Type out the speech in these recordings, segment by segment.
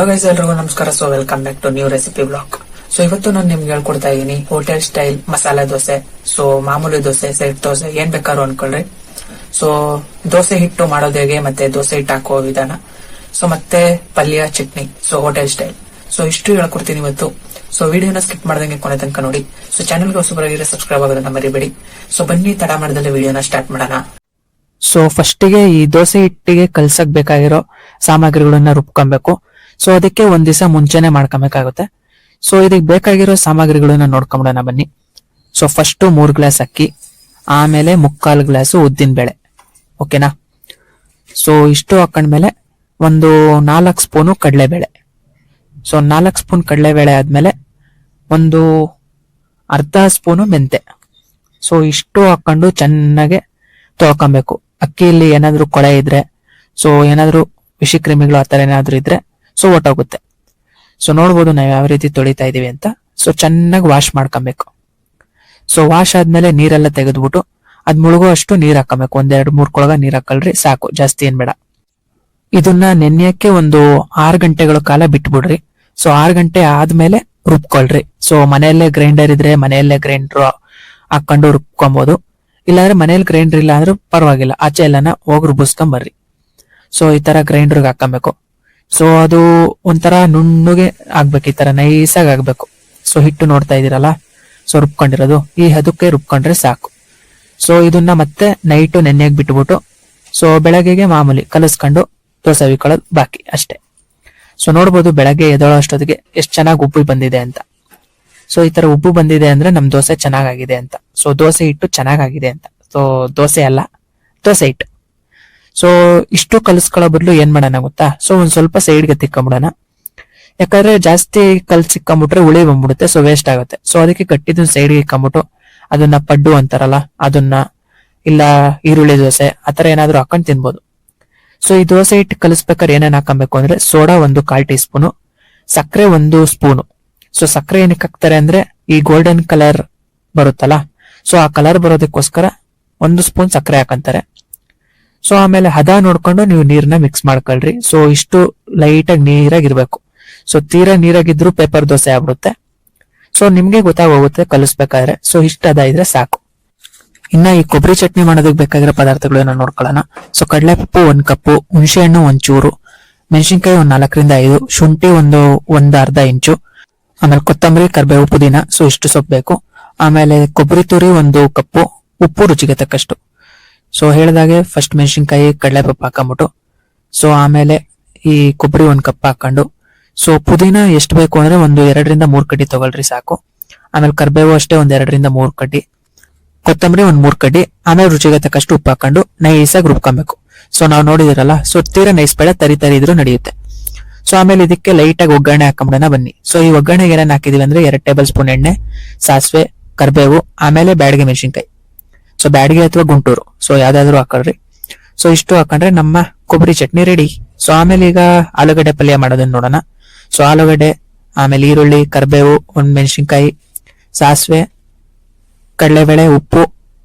Hello guys, ಎಲ್ರಿಗೂ ನಮಸ್ಕಾರ. So welcome back to new recipe blog. So ಇವತ್ತು ನಾನು ನಿಮ್ಗೆ ಹೇಳ್ಕೊಡ್ತಾ ಇದೀನಿ hotel style masala dosa. So ಮಾಮೂಲಿ ದೋಸೆ, ಸೆಟ್ ದೋಸೆ ಏನ್ ಬೇಕಾದ್ರೂ ಅನ್ಕೊಳ್ರಿ. ಸೊ ದೋಸೆ ಹಿಟ್ಟು ಮಾಡೋದು ಹೇಗೆ, ಮತ್ತೆ ದೋಸೆ ಹಿಟ್ಟು ಹಾಕುವ ವಿಧಾನ, ಸೊ ಮತ್ತೆ ಪಲ್ಯ, chutney, so hotel style. So ಇಷ್ಟು ಹೇಳ್ಕೊಡ್ತೀನಿ ಇವತ್ತು. ಸೊ ವಿಡಿಯೋನ ಸ್ಕಿಪ್ ಮಾಡ್ದಂಗೆ ಕೊನೆ ತನಕ ನೋಡಿ. ಸೊ ಚಾನಲ್ಗೆ ಹೊಸಬರಾಗಿದ್ರೆ ಸಬ್ಸ್ಕ್ರೈಬ್ ಆಗೋದನ್ನ ಮರಿಬೇಡಿ. ಸೊ ಬನ್ನಿ ತಡ ಮಾಡದಲ್ಲಿ ವಿಡಿಯೋನ ಸ್ಟಾರ್ಟ್ ಮಾಡೋಣ. ಸೊ ಫಸ್ಟಿಗೆ ಈ ದೋಸೆ ಹಿಟ್ಟಿಗೆ ಕಲ್ಸಕ್ ಬೇಕಾಗಿರೋ ಸಾಮಗ್ರಿಗಳನ್ನ ರುಬ್ಕೊಬೇಕು. ಸೊ ಅದಕ್ಕೆ ಒಂದ್ ದಿವಸ ಮುಂಚೆನೆ ಮಾಡ್ಕೊಬೇಕಾಗುತ್ತೆ. ಸೊ ಇದಕ್ಕೆ ಬೇಕಾಗಿರೋ ಸಾಮಗ್ರಿಗಳನ್ನ ನೋಡ್ಕೊಂಬಿಡೋಣ ಬನ್ನಿ. ಸೊ ಫಸ್ಟ್ 3 ಗ್ಲಾಸ್ ಅಕ್ಕಿ, ಆಮೇಲೆ 3/4 ಗ್ಲಾಸ್ ಉದ್ದಿನ ಬೇಳೆ. ಓಕೆನಾ? ಸೊ ಇಷ್ಟು ಹಾಕೊಂಡ್ಮೇಲೆ ಒಂದು 4 ಸ್ಪೂನು ಕಡಲೆಬೇಳೆ. ಸೊ 4 ಸ್ಪೂನ್ ಕಡಲೆಬೇಳೆ ಆದ್ಮೇಲೆ ಒಂದು ಅರ್ಧ ಸ್ಪೂನು ಮೆಂತೆ. ಸೊ ಇಷ್ಟು ಹಾಕೊಂಡು ಚೆನ್ನಾಗಿ ತೊಳ್ಕೊಬೇಕು. ಅಕ್ಕಿಯಲ್ಲಿ ಏನಾದ್ರು ಕೊಳೆ ಇದ್ರೆ, ಸೊ ಏನಾದ್ರು ವಿಷ ಕ್ರಿಮಿಗಳು ಆತರ ಏನಾದ್ರು ಇದ್ರೆ ಸೊ ಒಟ್ಟೋಗುತ್ತೆ. ಸೊ ನೋಡ್ಬೋದು ನಾವ್ ಯಾವ ರೀತಿ ತೊಳಿತಾ ಇದೀವಿ ಅಂತ. ಸೊ ಚೆನ್ನಾಗಿ ವಾಶ್ ಮಾಡ್ಕೊಬೇಕು. ಸೊ ವಾಶ್ ಆದ್ಮೇಲೆ ನೀರೆಲ್ಲ ತೆಗೆದ್ಬಿಟ್ಟು ಅದ್ ಮುಳುಗೋ ಅಷ್ಟು ನೀರ್ ಹಾಕಬೇಕು. 1-2-3 ಕೊಳಗ ನೀರ್ ಹಾಕಲ್ರಿ, ಸಾಕು, ಜಾಸ್ತಿ ಏನ್ ಬೇಡ. ಇದನ್ನ ನೆನೆಯಕ್ಕೆ ಒಂದು 6 ಗಂಟೆಗಳ ಕಾಲ ಬಿಟ್ಬಿಡ್ರಿ. ಸೊ 6 ಗಂಟೆ ಆದ್ಮೇಲೆ ರುಬ್ಕೊಳ್ರಿ. ಸೊ ಮನೆಯಲ್ಲೇ ಗ್ರೈಂಡರ್ ಇದ್ರೆ ಮನೆಯಲ್ಲೇ ಗ್ರೈಂಡರ್ ಹಾಕೊಂಡು ರುಬ್ಕೊಬಹುದು. ಇಲ್ಲಾಂದ್ರೆ ಮನೇಲಿ ಗ್ರೈಂಡರ್ ಇಲ್ಲ ಅಂದ್ರೆ ಪರವಾಗಿಲ್ಲ, ಆಚೆ ಎಲ್ಲಾನ ಹೋಗಿ ರುಬ್ಬಿಸ್ಕೊಂಡ್ ಬರ್ರಿ. ಸೊ ಈ ತರ ಗ್ರೈಂಡರ್ಗೆ ಹಾಕಬೇಕು. ಸೊ ಅದು ಒಂಥರ ನುಣ್ಣಗೆ ಆಗ್ಬೇಕು, ಈ ತರ ನೈಸಾಗಿ ಆಗ್ಬೇಕು. ಸೊ ಹಿಟ್ಟು ನೋಡ್ತಾ ಇದೀರಲ್ಲ, ಸೊ ರುಬ್ಕೊಂಡಿರೋದು ಈ ಹದಕ್ಕೆ ರುಬ್ಕೊಂಡ್ರೆ ಸಾಕು. ಸೊ ಇದನ್ನ ಮತ್ತೆ ನೈಟು ನೆನೆಯಾಗಿ ಬಿಟ್ಬಿಟ್ಟು ಸೊ ಬೆಳಗ್ಗೆಗೆ ಮಾಮೂಲಿ ಕಲಸ್ಕೊಂಡು ದೋಸೆ ಹಾಕೊಳ್ಳೋದು ಬಾಕಿ ಅಷ್ಟೇ. ಸೊ ನೋಡ್ಬೋದು ಬೆಳಗ್ಗೆ ಎದ್ದೋಳೋ ಅಷ್ಟೊತ್ತಿಗೆ ಎಷ್ಟು ಚೆನ್ನಾಗಿ ಉಬ್ಬು ಬಂದಿದೆ ಅಂತ. ಸೊ ಈ ತರ ಉಬ್ಬು ಬಂದಿದೆ ಅಂದ್ರೆ ನಮ್ ದೋಸೆ ಚೆನ್ನಾಗಾಗಿದೆ ಅಂತ. ಸೊ ದೋಸೆ ಹಿಟ್ಟು ಚೆನ್ನಾಗಾಗಿದೆ ಅಂತ. ಸೊ ದೋಸೆ ಅಲ್ಲ, ದೋಸೆ ಹಿಟ್ಟು. ಸೊ ಇಷ್ಟು ಕಲಸ್ಕೊಳ್ಳೋ ಬದಲು ಏನ್ ಮಾಡೋಣ ಗೊತ್ತಾ? ಸೊ ಒಂದ್ ಸ್ವಲ್ಪ ಸೈಡ್ಗೆ ತಿಕ್ಕೊಂಬಿಡೋಣ. ಯಾಕಂದ್ರೆ ಜಾಸ್ತಿ ಕಲ್ಸಿಕ್ಕೊಂಬಿಟ್ರೆ ಹುಳಿ ಬಂದ್ಬಿಡುತ್ತೆ, ಸೊ ವೇಸ್ಟ್ ಆಗುತ್ತೆ. ಸೊ ಅದಕ್ಕೆ ಕಟ್ಟಿದ್ ಸೈಡ್ಗೆ ಇಕ್ಕೊಂಬಿಟ್ಟು ಅದನ್ನ ಪಡ್ಡು ಅಂತಾರಲ್ಲ ಅದನ್ನ, ಇಲ್ಲ ಈರುಳ್ಳಿ ದೋಸೆ ಆತರ ಏನಾದ್ರು ಹಾಕೊಂಡ್ ತಿನ್ಬೋದು. ಸೊ ಈ ದೋಸೆ ಹಿಟ್ಟು ಕಲಿಸ್ಬೇಕಾದ್ರೆ ಏನೇನ್ ಹಾಕೊಬೇಕು ಅಂದ್ರೆ ಸೋಡಾ 1/4 ಟೀ ಸ್ಪೂನು, ಸಕ್ಕರೆ 1 ಸ್ಪೂನು. ಸೊ ಸಕ್ಕರೆ ಏನಕ್ಕೆ ಹಾಕ್ತಾರೆ ಅಂದ್ರೆ ಈ ಗೋಲ್ಡನ್ ಕಲರ್ ಬರುತ್ತಲ್ಲ, ಸೊ ಆ ಕಲರ್ ಬರೋದಕ್ಕೋಸ್ಕರ 1 ಸ್ಪೂನ್ ಸಕ್ಕರೆ ಹಾಕಂತಾರೆ. ಸೊ ಆಮೇಲೆ ಹದ ನೋಡ್ಕೊಂಡು ನೀವು ನೀರ್ನ ಮಿಕ್ಸ್ ಮಾಡ್ಕೊಳ್ರಿ. ಸೊ ಇಷ್ಟು ಲೈಟ್ ಆಗಿ ನೀರಾಗಿರ್ಬೇಕು. ಸೊ ತೀರಾ ನೀರಾಗಿದ್ರು ಪೇಪರ್ ದೋಸೆ ಆಗ್ಬಿಡುತ್ತೆ. ಸೊ ನಿಮ್ಗೆ ಗೊತ್ತಾಗೋಗುತ್ತೆ ಕಲಿಸ್ಬೇಕಾದ್ರೆ. ಸೊ ಇಷ್ಟ ಹದ ಇದ್ರೆ ಸಾಕು. ಇನ್ನ ಈ ಕೊಬ್ಬರಿ ಚಟ್ನಿ ಮಾಡೋದಕ್ಕೆ ಬೇಕಾಗಿರೋ ಪದಾರ್ಥಗಳನ್ನ ನೋಡ್ಕೊಳ್ಳೋಣ. ಸೊ ಕಡಲೆಪಪ್ಪು 1 ಕಪ್ಪು, ಹುಣಸೆ ಹಣ್ಣು 1 ಚೂರು, ಮೆಣಸಿನ್ಕಾಯಿ 4-5, ಶುಂಠಿ ಒಂದು ಅರ್ಧ ಇಂಚು, ಆಮೇಲೆ ಕೊತ್ತಂಬರಿ, ಕರಿಬೇವು, ಪುದೀನ. ಸೊ ಇಷ್ಟು ಸೊಪ್ಪು ಬೇಕು. ಆಮೇಲೆ ಕೊಬ್ಬರಿ ತುರಿ 1 ಕಪ್ಪು, ಉಪ್ಪು ರುಚಿಗೆ ತಕ್ಕಷ್ಟು. ಸೊ ಹೇಳಿದಾಗೆ ಫಸ್ಟ್ ಮೆಣಸಿನ್ಕಾಯಿ, ಕಡಲೆಪಪ್ಪು ಹಾಕೊಂಬಿಟ್ಟು, ಸೊ ಆಮೇಲೆ ಈ ಕೊಬ್ಬರಿ 1 ಕಪ್ ಹಾಕೊಂಡು, ಸೊ ಪುದೀನ ಎಷ್ಟು ಬೇಕು ಅಂದ್ರೆ 2-3 ಕಡ್ಡಿ ತಗೊಳ್ರಿ ಸಾಕು. ಆಮೇಲೆ ಕರಿಬೇವು ಅಷ್ಟೇ 2-3 ಕಡ್ಡಿ, ಕೊತ್ತಂಬರಿ 3 ಕಡ್ಡಿ. ಆಮೇಲೆ ರುಚಿಗೆ ತಕ್ಕಷ್ಟು ಉಪ್ಪು ಹಾಕೊಂಡು ನೈಸಾಗಿ ರುಬ್ಕೊಬೇಕು. ಸೊ ನಾವು ನೋಡಿದಿರಲ್ಲ, ಸೊ ತೀರಾ ನೈಸ್ ಬೇಡ, ತರಿ ಇದ್ರು ನಡೆಯುತ್ತೆ. ಸೊ ಆಮೇಲೆ ಇದಕ್ಕೆ ಲೈಟ್ ಆಗಿ ಒಗ್ಗರಣೆ ಹಾಕೊಂಬಿಡೋಣ ಬನ್ನಿ. ಸೊ ಈ ಒಗ್ಗರಣೆಗೆ ಏನೇನ್ ಹಾಕಿದೀವಿ ಅಂದ್ರೆ 2 ಟೇಬಲ್ ಸ್ಪೂನ್ ಎಣ್ಣೆ, ಸಾಸಿವೆ, ಕರಿಬೇವು, ಆಮೇಲೆ ಬ್ಯಾಡಗೆ ಮೆಣಸಿನ್ಕಾಯಿ. ಸೊ ಬ್ಯಾಡಗೆ ಅಥವಾ ಗುಂಟೂರು, ಸೊ ಯಾವ್ದಾದ್ರು ಹಾಕೊಳ್ರಿ. ಸೊ ಇಷ್ಟು ಹಾಕೊಂಡ್ರೆ ನಮ್ಮ ಕೊಬ್ಬರಿ ಚಟ್ನಿ ರೆಡಿ. ಸೊ ಆಮೇಲೆ ಈಗ ಆಲೂಗಡ್ಡೆ ಪಲ್ಯ ಮಾಡೋದನ್ನ ನೋಡೋಣ. ಸೊ ಆಲೂಗಡ್ಡೆ, ಆಮೇಲೆ ಈರುಳ್ಳಿ, ಕರಿಬೇವು, 1 ಮೆಣಸಿನ್ಕಾಯಿ, ಸಾಸಿವೆ, ಕಡಲೆಬೇಳೆ, ಉಪ್ಪು,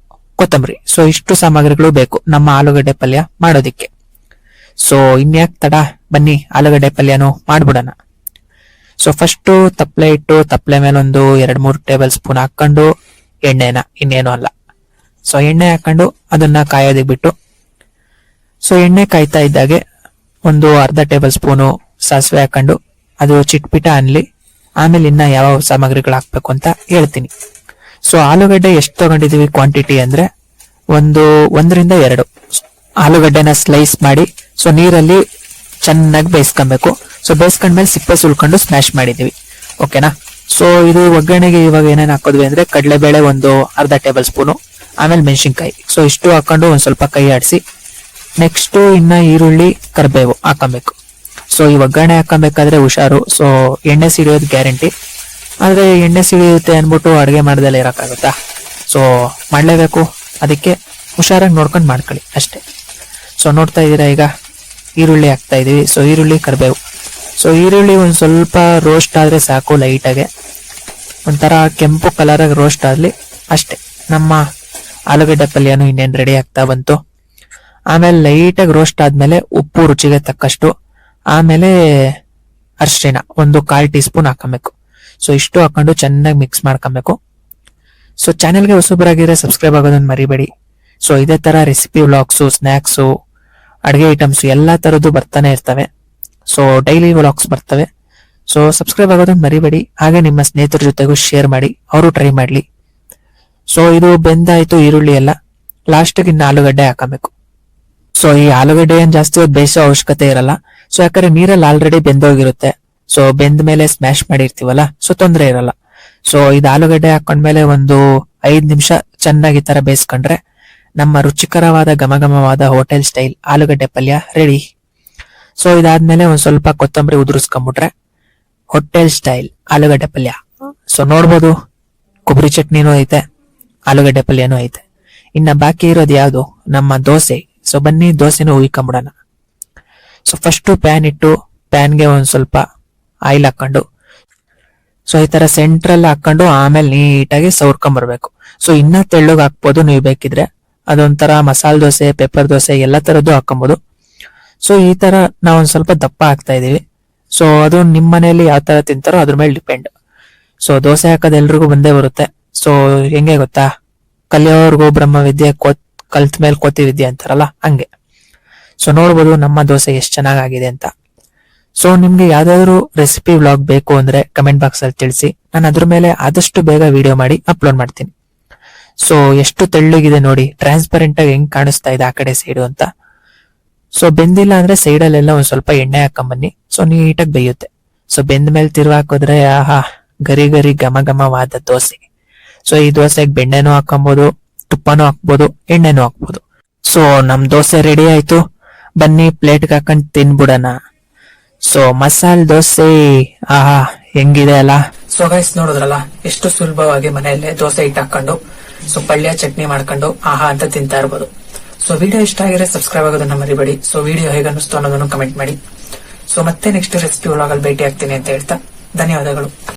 ಕೊತ್ತಂಬರಿ. ಸೊ ಇಷ್ಟು ಸಾಮಗ್ರಿಗಳು ಬೇಕು ನಮ್ಮ ಆಲೂಗಡ್ಡೆ ಪಲ್ಯ ಮಾಡೋದಿಕ್ಕೆ. ಸೊ ಇನ್ಯಾಕ್ ತಡ, ಬನ್ನಿ ಆಲೂಗಡ್ಡೆ ಪಲ್ಯನು ಮಾಡ್ಬಿಡೋಣ. ಸೊ ಫಸ್ಟ್ ತಪ್ಪಲೆ ಇಟ್ಟು ತಪ್ಪಲೆ ಮೇಲೆ 2-3 ಟೇಬಲ್ ಸ್ಪೂನ್ ಹಾಕೊಂಡು ಎಣ್ಣೆನ, ಇನ್ನೇನು ಅಲ್ಲ. ಸೊ ಎಣ್ಣೆ ಹಾಕೊಂಡು ಅದನ್ನ ಕಾಯೋದಕ್ಕೆ ಬಿಟ್ಟು, ಸೊ ಎಣ್ಣೆ ಕಾಯ್ತಾ ಇದ್ದಾಗೆ ಒಂದು ಅರ್ಧ ಟೇಬಲ್ ಸ್ಪೂನು ಸಾಸಿವೆ ಹಾಕೊಂಡು ಅದು ಚಿಟ್ಪಿಟ ಅನ್ಲಿ. ಆಮೇಲೆ ಇನ್ನ ಯಾವ ಸಾಮಗ್ರಿಗಳು ಹಾಕ್ಬೇಕು ಅಂತ ಹೇಳ್ತೀನಿ. ಸೊ ಆಲೂಗಡ್ಡೆ ಎಷ್ಟು ತಗೊಂಡಿದೀವಿ ಕ್ವಾಂಟಿಟಿ ಅಂದ್ರೆ 1-2 ಆಲೂಗಡ್ಡೆನ ಸ್ಲೈಸ್ ಮಾಡಿ ಸೊ ನೀರಲ್ಲಿ ಚೆನ್ನಾಗಿ ಬೇಯಿಸ್ಕೊಬೇಕು. ಸೊ ಬೇಯಿಸ್ಕೊಂಡ್ಮೇಲೆ ಸಿಪ್ಪೆ ಸುಲ್ಕೊಂಡು ಸ್ಮ್ಯಾಶ್ ಮಾಡಿದೀವಿ. ಓಕೆನಾ? ಸೊ ಇದು ಒಗ್ಗರಣೆಗೆ ಇವಾಗ ಏನೇನ್ ಹಾಕೋದ್ವಿ ಅಂದ್ರೆ ಕಡಲೆಬೇಳೆ ಅರ್ಧ ಟೇಬಲ್ ಸ್ಪೂನು, ಆಮೇಲೆ ಮೆಣಸಿನ್ಕಾಯಿ. ಸೊ ಇಷ್ಟು ಹಾಕೊಂಡು ಒಂದ್ ಸ್ವಲ್ಪ ಕೈ ಆಡಿಸಿ, ನೆಕ್ಸ್ಟ್ ಇನ್ನ ಈರುಳ್ಳಿ, ಕರಿಬೇವು ಹಾಕೊಬೇಕು. ಸೊ ಈ ಒಗ್ಗರಣೆ ಹಾಕೊಬೇಕಾದ್ರೆ ಹುಷಾರು. ಸೊ ಎಣ್ಣೆ ಸಿಡಿಯೋದು ಗ್ಯಾರಂಟಿ. ಆದ್ರೆ ಎಣ್ಣೆ ಸಿಡಿಯುತ್ತೆ ಅನ್ಬಿಟ್ಟು ಅಡುಗೆ ಮಾಡ್ದಲ್ಲೇ ಇರಕ್ಕಾಗುತ್ತಾ? ಸೊ ಮಾಡ್ಲೇಬೇಕು. ಅದಕ್ಕೆ ಹುಷಾರಾಗಿ ನೋಡ್ಕೊಂಡು ಮಾಡ್ಕೊಳ್ಳಿ ಅಷ್ಟೇ. ಸೊ ನೋಡ್ತಾ ಇದೀರಾ, ಈಗ ಈರುಳ್ಳಿ ಹಾಕ್ತಾ ಇದೀವಿ. ಸೊ ಈರುಳ್ಳಿ, ಕರಿಬೇವು. ಸೊ ಈರುಳ್ಳಿ ಒಂದ್ ಸ್ವಲ್ಪ ರೋಸ್ಟ್ ಆದ್ರೆ ಸಾಕು, ಲೈಟ್ ಆಗಿ ಒಂಥರ ಕೆಂಪು ಕಲರ್ ಆಗಿ ರೋಸ್ಟ್ ಆಗ್ಲಿ ಅಷ್ಟೇ. ನಮ್ಮ ಆಲೂಗಡ್ಡೆ ಪಲ್ಯನು ಇನ್ನೇನ್ ರೆಡಿ ಆಗ್ತಾ ಬಂತು. ಆಮೇಲೆ ಲೈಟ್ ಆಗಿ ರೋಸ್ಟ್ ಆದ್ಮೇಲೆ ಉಪ್ಪು ರುಚಿಗೆ ತಕ್ಕಷ್ಟು, ಆಮೇಲೆ ಅರಿಶಿಣ ಒಂದು 1/4 ಟೀ ಸ್ಪೂನ್ ಹಾಕಬೇಕು. ಸೊ ಇಷ್ಟು ಹಾಕೊಂಡು ಚೆನ್ನಾಗಿ ಮಿಕ್ಸ್ ಮಾಡ್ಕೊಬೇಕು. ಸೊ ಚಾನೆಲ್ಗೆ ಹೊಸಬರಾಗಿದ್ರೆ ಸಬ್ಸ್ಕ್ರೈಬ್ ಆಗೋದನ್ನ ಮರಿಬೇಡಿ. ಸೊ ಇದೇ ತರ ರೆಸಿಪಿ ವ್ಲಾಗ್ಸು, ಸ್ನ್ಯಾಕ್ಸು, ಅಡುಗೆ ಐಟಮ್ಸ್ ಎಲ್ಲಾ ತರದ್ದು ಬರ್ತಾನೆ ಇರ್ತವೆ. ಸೊ ಡೈಲಿ ವ್ಲಾಗ್ಸ್ ಬರ್ತವೆ. ಸೊ ಸಬ್ಸ್ಕ್ರೈಬ್ ಆಗೋದನ್ನ ಮರಿಬೇಡಿ. ಹಾಗೆ ನಿಮ್ಮ ಸ್ನೇಹಿತರ ಜೊತೆಗೂ ಶೇರ್ ಮಾಡಿ, ಅವರು ಟ್ರೈ ಮಾಡ್ಲಿ. ಸೊ ಇದು ಬೆಂದಾಯ್ತು ಈರುಳ್ಳಿ ಎಲ್ಲ. ಲಾಸ್ಟ್ಗೆ ಇನ್ನು ಆಲೂಗಡ್ಡೆ ಹಾಕಬೇಕು. ಸೊ ಈ ಆಲೂಗಡ್ಡೆ ಏನ್ ಜಾಸ್ತಿ ಹೊತ್ತು ಬೇಯಿಸೋ ಅವಶ್ಯಕತೆ ಇರಲ್ಲ. ಸೊ ಯಾಕಂದ್ರೆ ನೀರಲ್ಲಿ ಆಲ್ರೆಡಿ ಬೆಂದೋಗಿರುತ್ತೆ. ಸೊ ಬೆಂದ ಮೇಲೆ ಸ್ಮ್ಯಾಶ್ ಮಾಡಿರ್ತೀವಲ್ಲ, ಸೊ ತೊಂದರೆ ಇರಲ್ಲ. ಸೊ ಇದು ಆಲೂಗಡ್ಡೆ ಹಾಕೊಂಡ್ಮೇಲೆ ಒಂದು 5 ನಿಮಿಷ ಚೆನ್ನಾಗಿ ಈ ತರ ಬೇಯಿಸ್ಕೊಂಡ್ರೆ ನಮ್ಮ ರುಚಿಕರವಾದ ಘಮಘಮವಾದ ಹೋಟೆಲ್ ಸ್ಟೈಲ್ ಆಲೂಗಡ್ಡೆ ಪಲ್ಯ ರೆಡಿ. ಸೊ ಇದಾದ್ಮೇಲೆ ಒಂದ್ ಸ್ವಲ್ಪ ಕೊತ್ತಂಬರಿ ಉದುರಿಸ್ಕೊಂಡ್ಬಿಟ್ರೆ ಹೋಟೆಲ್ ಸ್ಟೈಲ್ ಆಲೂಗಡ್ಡೆ ಪಲ್ಯ. ಸೊ ನೋಡ್ಬೋದು, ಕೊಬ್ಬರಿ ಚಟ್ನಿನೂ ಐತೆ, ಆಲೂಗಡ್ಡೆ ಪಲ್ಯನೂ ಐತೆ. ಇನ್ನ ಬಾಕಿ ಇರೋದು ಯಾವ್ದು? ನಮ್ಮ ದೋಸೆ. ಸೊ ಬನ್ನಿ ದೋಸೆನೂ ಉಯ್ಕೊಂಬಿಡೋಣ. ಸೊ ಫಸ್ಟ್ ಪ್ಯಾನ್ ಇಟ್ಟು ಪ್ಯಾನ್ಗೆ ಒಂದ್ ಸ್ವಲ್ಪ ಆಯಿಲ್ ಹಾಕೊಂಡು, ಸೊ ಈ ತರ ಸೆಂಟ್ರಲ್ ಹಾಕೊಂಡು ಆಮೇಲೆ ನೀಟಾಗಿ ಸವರ್ಕೊಂಡ್ಬರ್ಬೇಕು. ಸೊ ಇನ್ನ ತೆಳ್ಳಗ್ ಹಾಕ್ಬೋದು ನೀವು ಬೇಕಿದ್ರೆ. ಅದೊಂಥರ ಮಸಾಲೆ ದೋಸೆ, ಪೆಪ್ಪರ್ ದೋಸೆ ಎಲ್ಲ ತರದ್ದು ಹಾಕೊಬಹುದು. ಸೊ ಈ ತರ ನಾವೊಂದ್ ಸ್ವಲ್ಪ ದಪ್ಪ ಹಾಕ್ತಾ ಇದೀವಿ. ಸೊ ಅದು ನಿಮ್ ಮನೆಯಲ್ಲಿ ಯಾವ ತರ ತಿಂತಾರೋ ಅದ್ರ ಮೇಲೆ ಡಿಪೆಂಡ್. ಸೊ ದೋಸೆ ಹಾಕೋದು ಎಲ್ರಿಗೂ ಬಂದೇ ಬರುತ್ತೆ. ಸೊ ಹೆಂಗೆ ಗೊತ್ತಾ, ಕಲಿಯೋರ್ಗು ಬ್ರಹ್ಮ ವಿದ್ಯೆ, ಕಲ್ತ ಮೇಲೆ ಕೋತಿ ವಿದ್ಯೆ ಅಂತಾರಲ್ಲ, ಹಂಗೆ. ಸೊ ನೋಡ್ಬೋದು ನಮ್ಮ ದೋಸೆ ಎಷ್ಟು ಚೆನ್ನಾಗಿದೆ ಅಂತ. ಸೊ ನಿಮ್ಗೆ ಯಾವ್ದಾದ್ರು ರೆಸಿಪಿ ವ್ಲಾಗ್ ಬೇಕು ಅಂದ್ರೆ ಕಮೆಂಟ್ ಬಾಕ್ಸ್ ಅಲ್ಲಿ ತಿಳಿಸಿ. ನಾನು ಅದ್ರ ಮೇಲೆ ಆದಷ್ಟು ಬೇಗ ವಿಡಿಯೋ ಮಾಡಿ ಅಪ್ಲೋಡ್ ಮಾಡ್ತೀನಿ. ಸೊ ಎಷ್ಟು ತೆಳ್ಳಗಿದೆ ನೋಡಿ, ಟ್ರಾನ್ಸ್ಪರೆಂಟ್ ಆಗಿ ಹೆಂಗ್ ಕಾಣಿಸ್ತಾ ಇದೆ ಆ ಕಡೆ ಸೈಡು ಅಂತ. ಸೊ ಬೆಂದಿಲ್ಲ ಅಂದ್ರೆ ಸೈಡಲ್ಲೆಲ್ಲ ಒಂದ್ ಸ್ವಲ್ಪ ಎಣ್ಣೆ ಹಾಕೊಂಬನ್ನಿ. ಸೊ ನೀಟಾಗಿ ಬೇಯುತ್ತೆ. ಸೊ ಬೆಂದ ಮೇಲೆ ತಿರ್ವ ಹಾಕಿದ್ರೆ ಆಹಾ, ಗರಿ ಗರಿ ಘಮ ಘಮವಾದ ದೋಸೆ. ಸೊ ಈ ದೋಸೆಗೆ ಬೆಣ್ಣೆನೂ ಹಾಕೊಬಹುದು, ತುಪ್ಪನೂ ಹಾಕ್ಬೋದು, ಎಣ್ಣೆನೂ ಹಾಕ್ಬೋದು. ಸೊ ನಮ್ ದೋಸೆ ರೆಡಿ ಆಯ್ತು. ಬನ್ನಿ ಪ್ಲೇಟ್ಗೆ ಹಾಕೊಂಡ್ ತಿನ್ಬಿಡೋಣ. ಸೊ ಮಸಾಲೆ ದೋಸೆ ಆಹಾ ಹೆಂಗಿದೆ ಅಲ್ಲ. ಸೊ ಗೈಸ್ ನೋಡಿದ್ರಲ್ಲ, ಎಷ್ಟು ಸುಲಭವಾಗಿ ಮನೆಯಲ್ಲೇ ದೋಸೆ ಹಿಟ್ಟು ಹಾಕೊಂಡು ಸೊ ಪಲ್ಯ ಚಟ್ನಿ ಮಾಡ್ಕೊಂಡು ಆಹಾ ಅಂತ ತಿಂತಾ ಇರ್ಬೋದು. ಸೊ ವಿಡಿಯೋ ಇಷ್ಟ ಆಗಿದ್ರೆ ಸಬ್ಸ್ಕ್ರೈಬ್ ಆಗೋದನ್ನ ಮರಿಬೇಡಿ. ಸೊ ವಿಡಿಯೋ ಹೇಗೆ ಅನ್ನಿಸ್ತು ಅನ್ನೋದನ್ನು ಕಮೆಂಟ್ ಮಾಡಿ. ಸೊ ಮತ್ತೆ ನೆಕ್ಸ್ಟ್ ರೆಸಿಪಿ ವ್ಲಾಗ್ ಅಲ್ಲಿ ಭೇಟಿ ಆಗ್ತೀನಿ ಅಂತ ಹೇಳ್ತಾ ಧನ್ಯವಾದಗಳು.